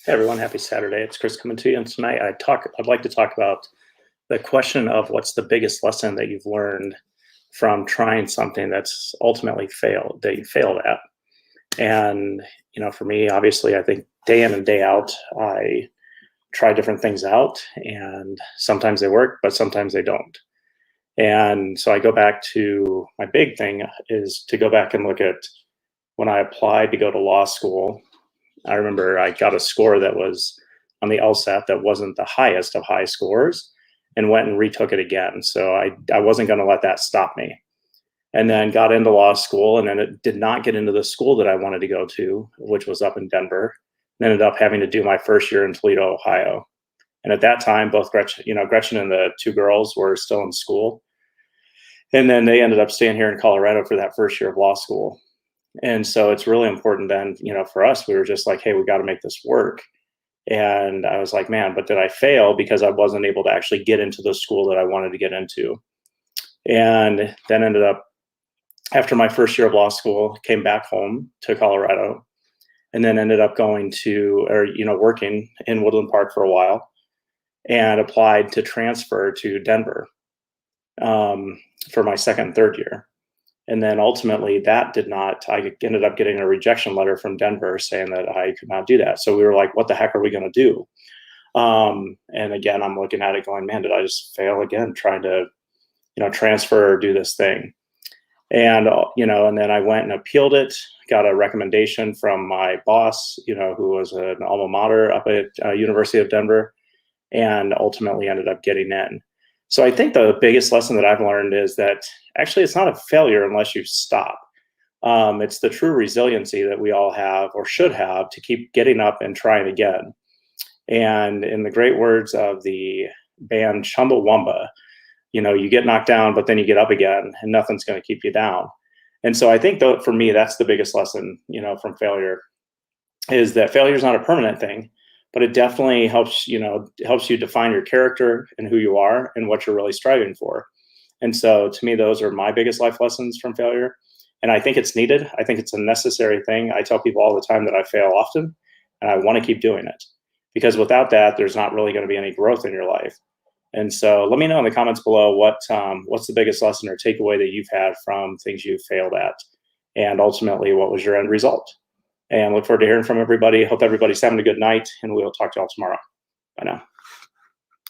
Hey everyone, happy Saturday. It's Chris coming to you. And tonight I'd like to talk about the question of what's the biggest lesson that you've learned from trying something that's ultimately failed, that you failed at. And, for me, obviously, I think day in and day out, I try different things out and sometimes they work, but sometimes they don't. And so I go back to my big thing is to go back and look at when I applied to go to law school. I remember I got a score that was on the LSAT that wasn't the highest of high scores and went and retook it again. So I wasn't going to let that stop me. And then got into law school, and then it did not get into the school that I wanted to go to, which was up in Denver, and ended up having to do my first year in Toledo, Ohio. And at that time, both Gretchen and the two girls were still in school. And then they ended up staying here in Colorado for that first year of law school. And so it's really important then, for us, we were just like, hey, we got to make this work. And I was like, man, but did I fail because I wasn't able to actually get into the school that I wanted to get into? And then ended up, after my first year of law school, came back home to Colorado and then ended up working in Woodland Park for a while and applied to transfer to Denver for my second and third year. And then ultimately I ended up getting a rejection letter from Denver saying that I could not do that. So we were like, what the heck are we going to do? And again, I'm looking at it going, man, did I just fail again trying to, transfer or do this thing? And, and then I went and appealed it, got a recommendation from my boss, who was an alma mater up at University of Denver, and ultimately ended up getting in. So I think the biggest lesson that I've learned is that actually it's not a failure unless you stop. It's the true resiliency that we all have or should have to keep getting up and trying again. And in the great words of the band Chumbawamba, you get knocked down, but then you get up again and nothing's going to keep you down. And so I think for me, that's the biggest lesson, from failure, is that failure is not a permanent thing, but it definitely helps you define your character and who you are and what you're really striving for. And so to me, those are my biggest life lessons from failure. And I think it's needed. I think it's a necessary thing. I tell people all the time that I fail often and I want to keep doing it, because without that, there's not really going to be any growth in your life. And so let me know in the comments below what's the biggest lesson or takeaway that you've had from things you've failed at, and ultimately what was your end result. And look forward to hearing from everybody. Hope everybody's having a good night, and we'll talk to y'all tomorrow. Bye now.